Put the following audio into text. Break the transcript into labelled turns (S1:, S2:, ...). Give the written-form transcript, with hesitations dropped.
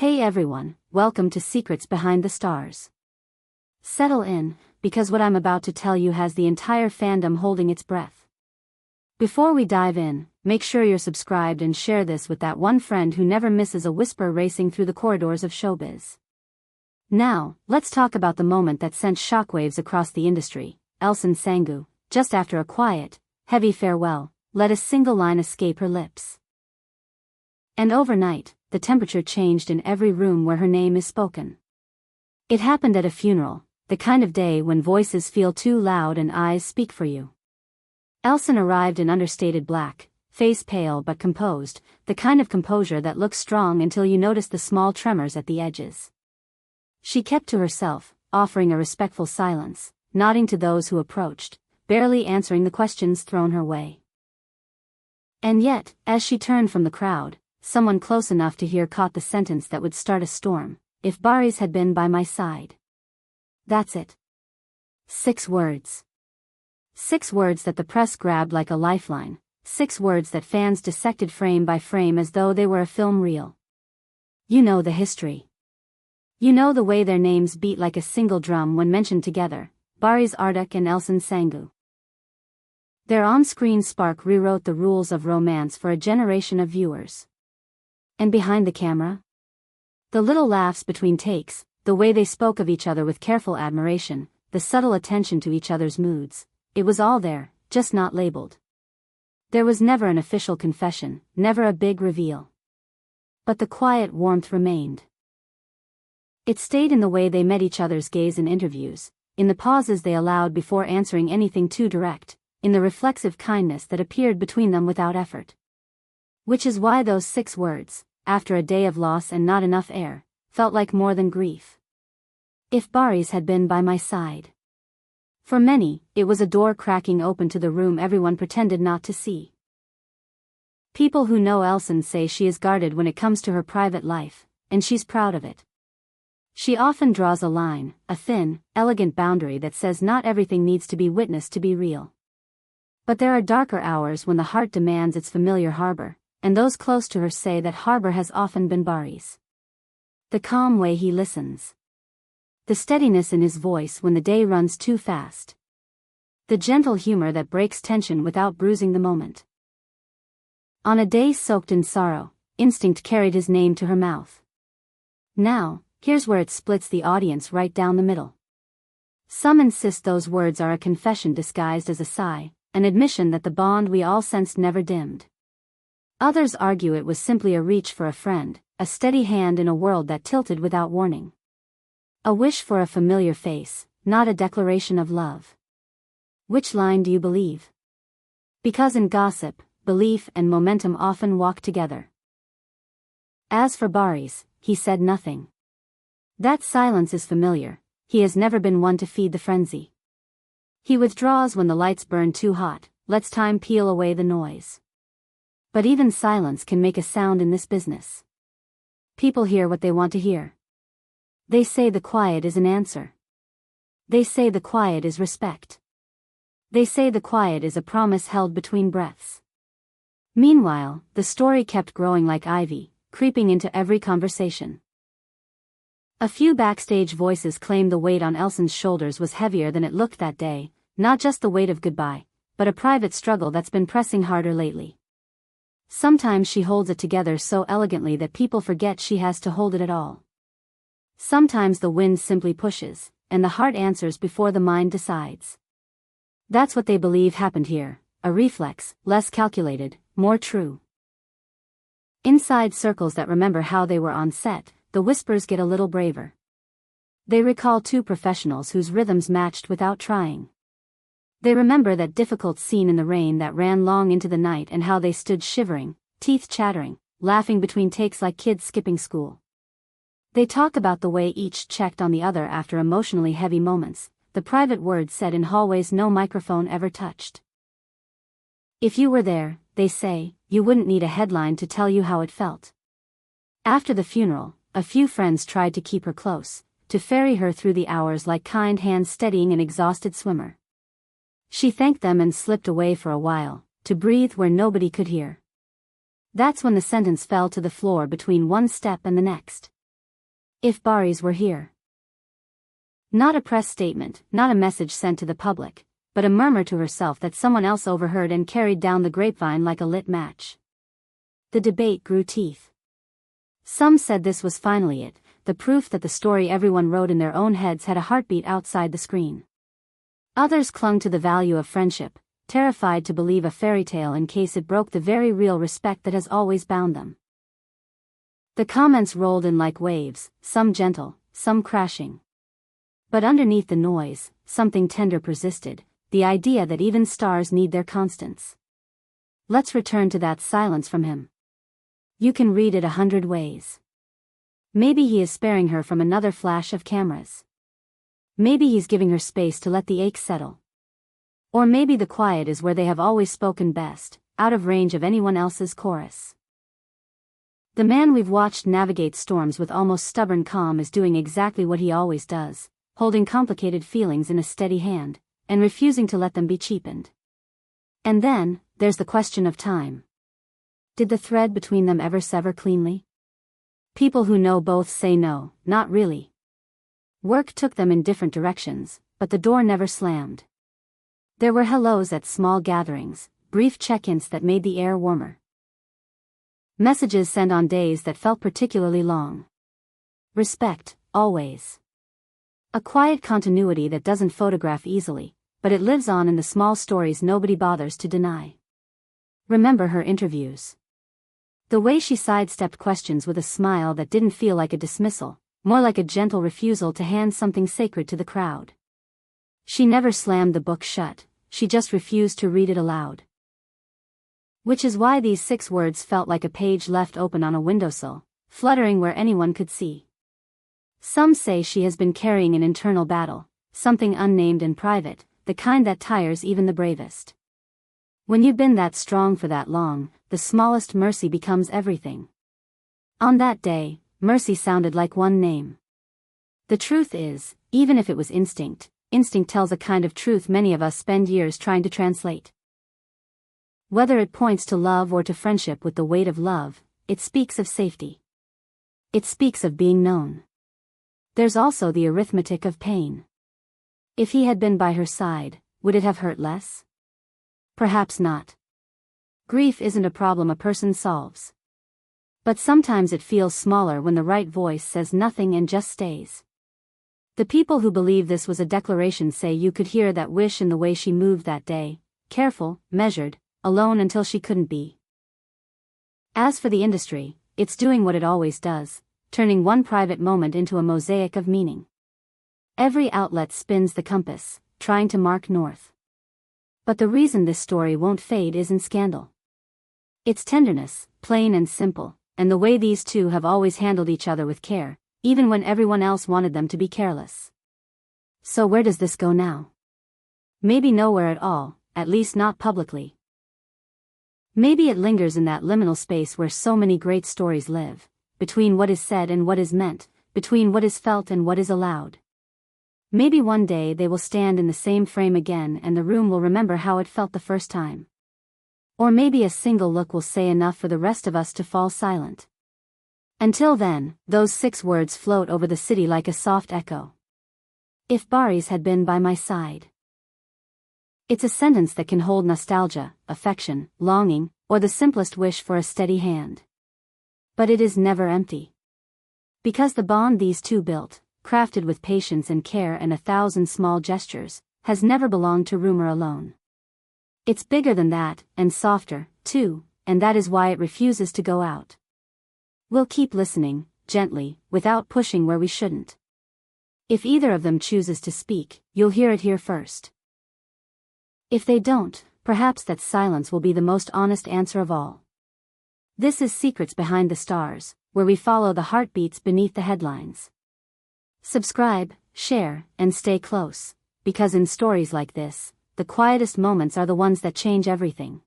S1: Hey everyone, welcome to Secrets Behind the Stars. Settle in, because what I'm about to tell you has the entire fandom holding its breath. Before we dive in, make sure you're subscribed and share this with that one friend who never misses a whisper racing through the corridors of showbiz. Now, let's talk about the moment that sent shockwaves across the industry. Elçin Sangu, just after a quiet, heavy farewell, let a single line escape her lips. And overnight, the temperature changed in every room where her name is spoken. It happened at a funeral, the kind of day when voices feel too loud and eyes speak for you. Elçin arrived in understated black, face pale but composed, the kind of composure that looks strong until you notice the small tremors at the edges. She kept to herself, offering a respectful silence, nodding to those who approached, barely answering the questions thrown her way. And yet, as she turned from the crowd, someone close enough to hear caught the sentence that would start a storm. If Barış had been by my side. That's it. 6 words. 6 words that the press grabbed like a lifeline. 6 words that fans dissected frame by frame as though they were a film reel. You know the history. You know the way their names beat like a single drum when mentioned together, Barış Arduç and Elçin Sangu. Their on-screen spark rewrote the rules of romance for a generation of viewers. And behind the camera? The little laughs between takes, the way they spoke of each other with careful admiration, the subtle attention to each other's moods, it was all there, just not labeled. There was never an official confession, never a big reveal. But the quiet warmth remained. It stayed in the way they met each other's gaze in interviews, in the pauses they allowed before answering anything too direct, in the reflexive kindness that appeared between them without effort. Which is why those 6 words, after a day of loss and not enough air, felt like more than grief. If Barış had been by my side. For many, it was a door cracking open to the room everyone pretended not to see. People who know Elçin say she is guarded when it comes to her private life, and she's proud of it. She often draws a line, a thin, elegant boundary that says not everything needs to be witnessed to be real. But there are darker hours when the heart demands its familiar harbor, and those close to her say that harbor has often been Barış. The calm way he listens. The steadiness in his voice when the day runs too fast. The gentle humor that breaks tension without bruising the moment. On a day soaked in sorrow, instinct carried his name to her mouth. Now, here's where it splits the audience right down the middle. Some insist those words are a confession disguised as a sigh, an admission that the bond we all sensed never dimmed. Others argue it was simply a reach for a friend, a steady hand in a world that tilted without warning. A wish for a familiar face, not a declaration of love. Which line do you believe? Because in gossip, belief and momentum often walk together. As for Barış, he said nothing. That silence is familiar, he has never been one to feed the frenzy. He withdraws when the lights burn too hot, lets time peel away the noise. But even silence can make a sound in this business. People hear what they want to hear. They say the quiet is an answer. They say the quiet is respect. They say the quiet is a promise held between breaths. Meanwhile, the story kept growing like ivy, creeping into every conversation. A few backstage voices claimed the weight on Elçin's shoulders was heavier than it looked that day, not just the weight of goodbye, but a private struggle that's been pressing harder lately. Sometimes she holds it together so elegantly that people forget she has to hold it at all. Sometimes the wind simply pushes, and the heart answers before the mind decides. That's what they believe happened here, a reflex, less calculated, more true. Inside circles that remember how they were on set, the whispers get a little braver. They recall 2 professionals whose rhythms matched without trying. They remember that difficult scene in the rain that ran long into the night and how they stood shivering, teeth chattering, laughing between takes like kids skipping school. They talk about the way each checked on the other after emotionally heavy moments, the private words said in hallways no microphone ever touched. If you were there, they say, you wouldn't need a headline to tell you how it felt. After the funeral, a few friends tried to keep her close, to ferry her through the hours like kind hands steadying an exhausted swimmer. She thanked them and slipped away for a while, to breathe where nobody could hear. That's when the sentence fell to the floor between one step and the next. If Barış were here. Not a press statement, not a message sent to the public, but a murmur to herself that someone else overheard and carried down the grapevine like a lit match. The debate grew teeth. Some said this was finally it, the proof that the story everyone wrote in their own heads had a heartbeat outside the screen. Others clung to the value of friendship, terrified to believe a fairy tale in case it broke the very real respect that has always bound them. The comments rolled in like waves, some gentle, some crashing. But underneath the noise, something tender persisted, the idea that even stars need their constants. Let's return to that silence from him. You can read it 100 ways. Maybe he is sparing her from another flash of cameras. Maybe he's giving her space to let the ache settle. Or maybe the quiet is where they have always spoken best, out of range of anyone else's chorus. The man we've watched navigate storms with almost stubborn calm is doing exactly what he always does, holding complicated feelings in a steady hand, and refusing to let them be cheapened. And then, there's the question of time. Did the thread between them ever sever cleanly? People who know both say no, not really. Work took them in different directions, but the door never slammed. There were hellos at small gatherings, brief check-ins that made the air warmer. Messages sent on days that felt particularly long. Respect, always. A quiet continuity that doesn't photograph easily, but it lives on in the small stories nobody bothers to deny. Remember her interviews. The way she sidestepped questions with a smile that didn't feel like a dismissal, more like a gentle refusal to hand something sacred to the crowd. She never slammed the book shut, she just refused to read it aloud. Which is why these 6 words felt like a page left open on a windowsill, fluttering where anyone could see. Some say she has been carrying an internal battle, something unnamed and private, the kind that tires even the bravest. When you've been that strong for that long, the smallest mercy becomes everything. On that day, mercy sounded like one name. The truth is, even if it was instinct, instinct tells a kind of truth many of us spend years trying to translate. Whether it points to love or to friendship with the weight of love, it speaks of safety. It speaks of being known. There's also the arithmetic of pain. If he had been by her side, would it have hurt less? Perhaps not. Grief isn't a problem a person solves. But sometimes it feels smaller when the right voice says nothing and just stays. The people who believe this was a declaration say you could hear that wish in the way she moved that day, careful, measured, alone until she couldn't be. As for the industry, it's doing what it always does, turning one private moment into a mosaic of meaning. Every outlet spins the compass, trying to mark north. But the reason this story won't fade isn't scandal. It's tenderness, plain and simple, and the way these two have always handled each other with care, even when everyone else wanted them to be careless. So where does this go now? Maybe nowhere at all, at least not publicly. Maybe it lingers in that liminal space where so many great stories live, between what is said and what is meant, between what is felt and what is allowed. Maybe one day they will stand in the same frame again and the room will remember how it felt the first time. Or maybe a single look will say enough for the rest of us to fall silent. Until then, those 6 words float over the city like a soft echo. If Barış had been by my side. It's a sentence that can hold nostalgia, affection, longing, or the simplest wish for a steady hand. But it is never empty. Because the bond these two built, crafted with patience and care and 1,000 small gestures, has never belonged to rumor alone. It's bigger than that, and softer, too, and that is why it refuses to go out. We'll keep listening, gently, without pushing where we shouldn't. If either of them chooses to speak, you'll hear it here first. If they don't, perhaps that silence will be the most honest answer of all. This is Secrets Behind the Stars, where we follow the heartbeats beneath the headlines. Subscribe, share, and stay close, because in stories like this, the quietest moments are the ones that change everything.